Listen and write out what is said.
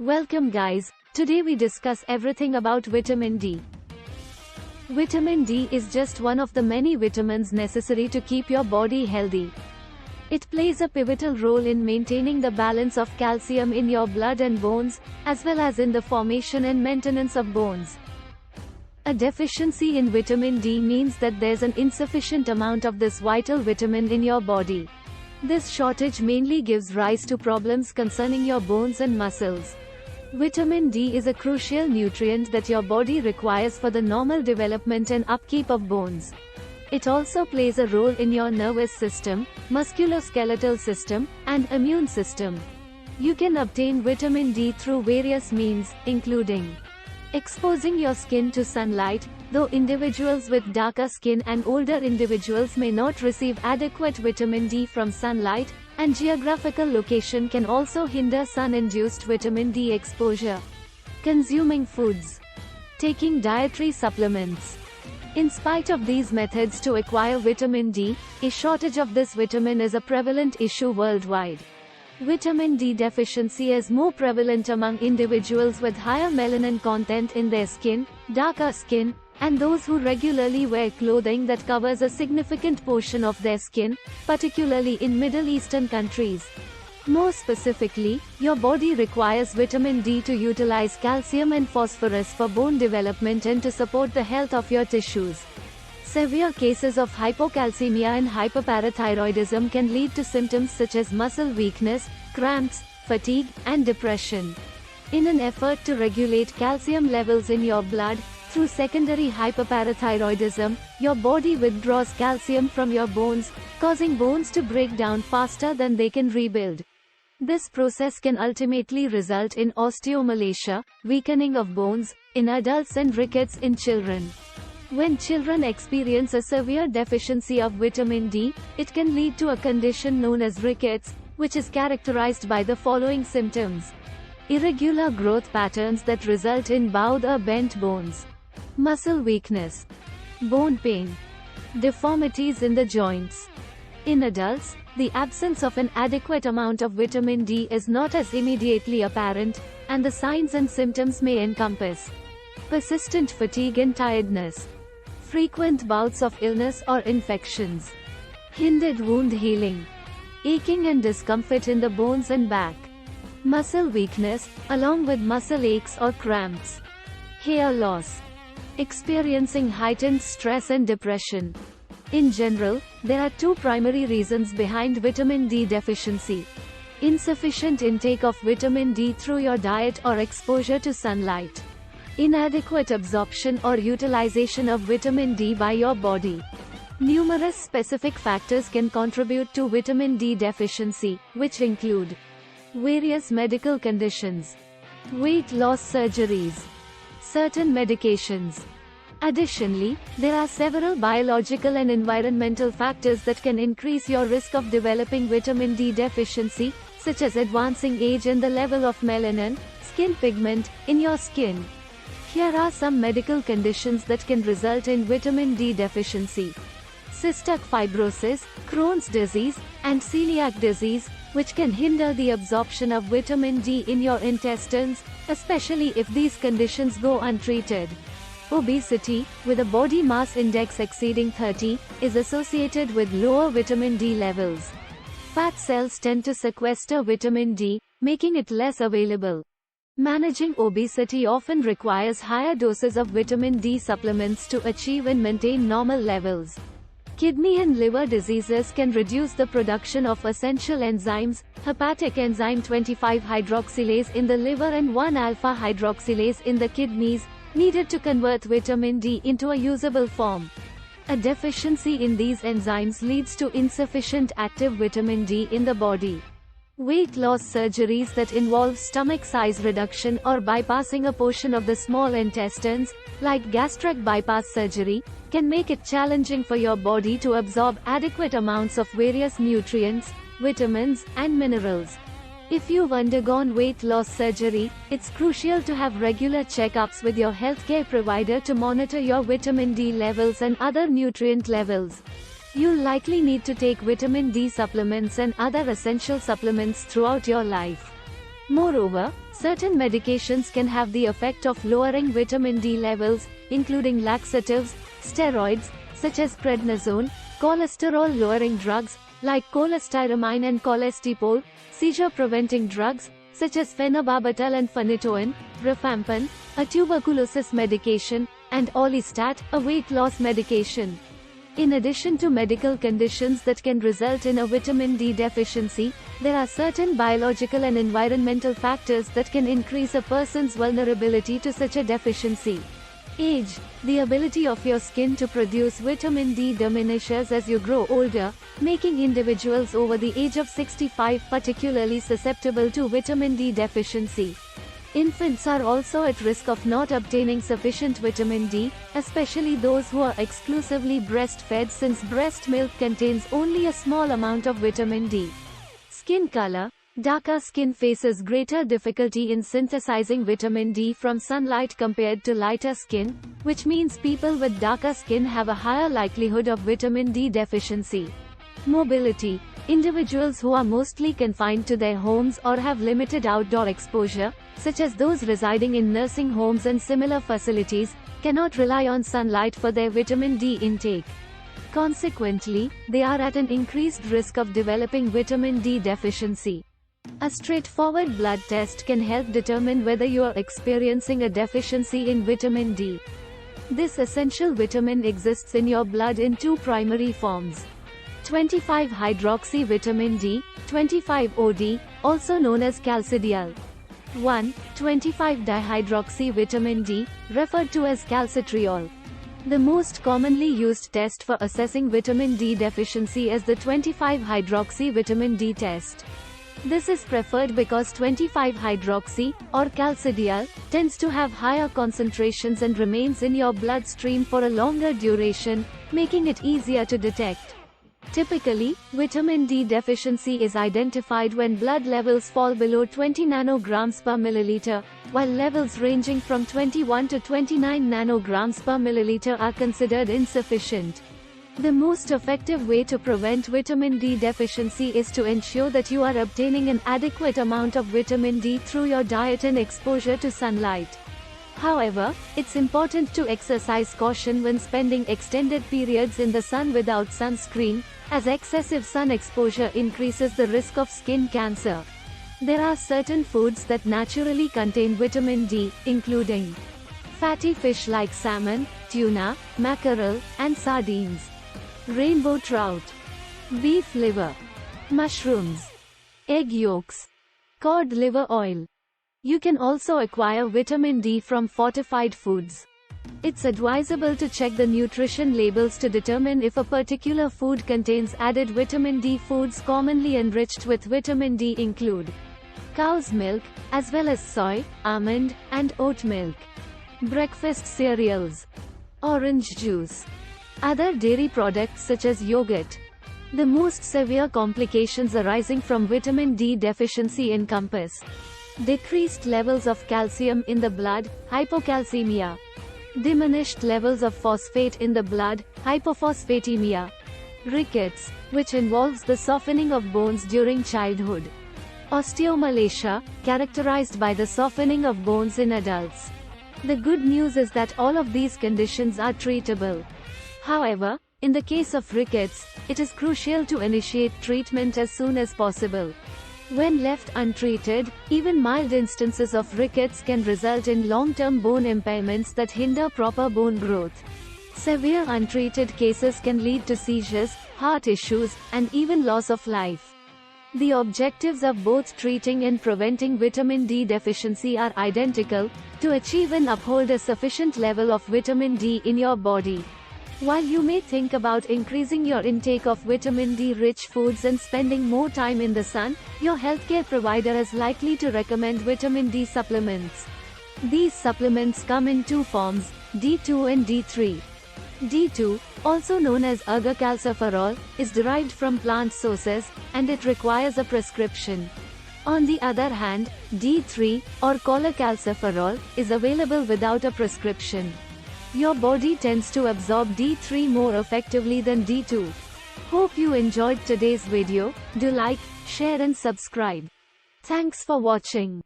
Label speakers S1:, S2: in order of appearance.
S1: Welcome guys, today we discuss everything about vitamin D. Vitamin D is just one of the many vitamins necessary to keep your body healthy. It plays a pivotal role in maintaining the balance of calcium in your blood and bones, as well as in the formation and maintenance of bones. A deficiency in vitamin D means that there's an insufficient amount of this vital vitamin in your body. This shortage mainly gives rise to problems concerning your bones and muscles. Vitamin D is a crucial nutrient that your body requires for the normal development and upkeep of bones. It also plays a role in your nervous system, musculoskeletal system, and immune system. You can obtain vitamin D through various means, including exposing your skin to sunlight, though individuals with darker skin and older individuals may not receive adequate vitamin D from sunlight, and geographical location can also hinder sun-induced vitamin D exposure. Consuming foods. Taking dietary supplements. In spite of these methods to acquire vitamin D, a shortage of this vitamin is a prevalent issue worldwide. Vitamin D deficiency is more prevalent among individuals with higher melanin content in their skin, darker skin, and those who regularly wear clothing that covers a significant portion of their skin, particularly in Middle Eastern countries. More specifically, your body requires vitamin D to utilize calcium and phosphorus for bone development and to support the health of your tissues. Severe cases of hypocalcemia and hyperparathyroidism can lead to symptoms such as muscle weakness, cramps, fatigue, and depression. In an effort to regulate calcium levels in your blood, through secondary hyperparathyroidism, your body withdraws calcium from your bones, causing bones to break down faster than they can rebuild. This process can ultimately result in osteomalacia, weakening of bones, in adults and rickets in children. When children experience a severe deficiency of vitamin D, it can lead to a condition known as rickets, which is characterized by the following symptoms: irregular growth patterns that result in bowed or bent bones, muscle weakness, bone pain, deformities in the joints. In adults, the absence of an adequate amount of vitamin D is not as immediately apparent, and the signs and symptoms may encompass persistent fatigue and tiredness, frequent bouts of illness or infections, hindered wound healing, aching and discomfort in the bones and back, muscle weakness, along with muscle aches or cramps, hair loss, experiencing heightened stress and depression. In general, there are two primary reasons behind vitamin D deficiency: insufficient intake of vitamin D through your diet or exposure to sunlight, inadequate absorption or utilization of vitamin D by your body. Numerous specific factors can contribute to vitamin D deficiency, which include various medical conditions, weight loss surgeries, certain medications. Additionally, there are several biological and environmental factors that can increase your risk of developing vitamin D deficiency, such as advancing age and the level of melanin, skin pigment, in your skin. Here are some medical conditions that can result in vitamin D deficiency: cystic fibrosis, Crohn's disease, and celiac disease, which can hinder the absorption of vitamin D in your intestines, especially if these conditions go untreated. Obesity, with a body mass index exceeding 30, is associated with lower vitamin D levels. Fat cells tend to sequester vitamin D, making it less available. Managing obesity often requires higher doses of vitamin D supplements to achieve and maintain normal levels. Kidney and liver diseases can reduce the production of essential enzymes, hepatic enzyme 25-hydroxylase in the liver and 1-alpha hydroxylase in the kidneys, needed to convert vitamin D into a usable form. A deficiency in these enzymes leads to insufficient active vitamin D in the body. Weight loss surgeries that involve stomach size reduction or bypassing a portion of the small intestines, like gastric bypass surgery, can make it challenging for your body to absorb adequate amounts of various nutrients, vitamins, and minerals. If you've undergone weight loss surgery, it's crucial to have regular checkups with your healthcare provider to monitor your vitamin D levels and other nutrient levels. You'll likely need to take vitamin D supplements and other essential supplements throughout your life. Moreover, Certain medications can have the effect of lowering vitamin D levels, including laxatives, steroids, such as prednisone, cholesterol-lowering drugs, like cholestyramine and colestipol, seizure-preventing drugs, such as phenobarbital and phenytoin, rifampin, a tuberculosis medication, and orlistat, a weight loss medication. In addition to medical conditions that can result in a vitamin D deficiency, there are certain biological and environmental factors that can increase a person's vulnerability to such a deficiency. Age. The ability of your skin to produce vitamin D diminishes as you grow older, making individuals over the age of 65 particularly susceptible to vitamin D deficiency. Infants are also at risk of not obtaining sufficient vitamin D, especially those who are exclusively breastfed, since breast milk contains only a small amount of vitamin D. Skin color. Darker skin faces greater difficulty in synthesizing vitamin D from sunlight compared to lighter skin, which means people with darker skin have a higher likelihood of vitamin D deficiency. Mobility. Individuals who are mostly confined to their homes or have limited outdoor exposure, such as those residing in nursing homes and similar facilities, cannot rely on sunlight for their vitamin D intake. Consequently, they are at an increased risk of developing vitamin D deficiency. A straightforward blood test can help determine whether you are experiencing a deficiency in vitamin D. This essential vitamin exists in your blood in two primary forms. 25-hydroxy-vitamin D, 25-OD, also known as calcidiol. 1. 25-dihydroxy-vitamin D, referred to as calcitriol. The most commonly used test for assessing vitamin D deficiency is the 25-hydroxy-vitamin D test. This is preferred because 25-hydroxy, or calcidiol, tends to have higher concentrations and remains in your bloodstream for a longer duration, making it easier to detect. Typically, vitamin D deficiency is identified when blood levels fall below 20 nanograms per milliliter, while levels ranging from 21 to 29 nanograms per milliliter are considered insufficient. The most effective way to prevent vitamin D deficiency is to ensure that you are obtaining an adequate amount of vitamin D through your diet and exposure to sunlight. However, it's important to exercise caution when spending extended periods in the sun without sunscreen, as excessive sun exposure increases the risk of skin cancer. There are certain foods that naturally contain vitamin D, including fatty fish like salmon, tuna, mackerel, and sardines, rainbow trout, beef liver, mushrooms, egg yolks, cod liver oil. You can also acquire vitamin D from fortified foods. It's advisable to check the nutrition labels to determine if a particular food contains added vitamin D. Foods commonly enriched with vitamin D include cow's milk, as well as soy, almond, and oat milk, breakfast cereals, orange juice, other dairy products such as yogurt. The most severe complications arising from vitamin D deficiency encompass decreased levels of calcium in the blood, hypocalcemia, diminished levels of phosphate in the blood, hypophosphatemia, rickets, which involves the softening of bones during childhood, osteomalacia, characterized by the softening of bones in adults. The good news is that all of these conditions are treatable. However, in the case of rickets, it is crucial to initiate treatment as soon as possible. When left untreated, even mild instances of rickets can result in long-term bone impairments that hinder proper bone growth. Severe untreated cases can lead to seizures, heart issues, and even loss of life. The objectives of both treating and preventing vitamin D deficiency are identical: to achieve and uphold a sufficient level of vitamin D in your body. While you may think about increasing your intake of vitamin D-rich foods and spending more time in the sun, your healthcare provider is likely to recommend vitamin D supplements. These supplements come in two forms, D2 and D3. D2, also known as ergocalciferol, is derived from plant sources, and it requires a prescription. On the other hand, D3, or cholecalciferol, is available without a prescription. Your body tends to absorb D3 more effectively than D2. Hope you enjoyed today's video. Do like, share and subscribe. Thanks for watching.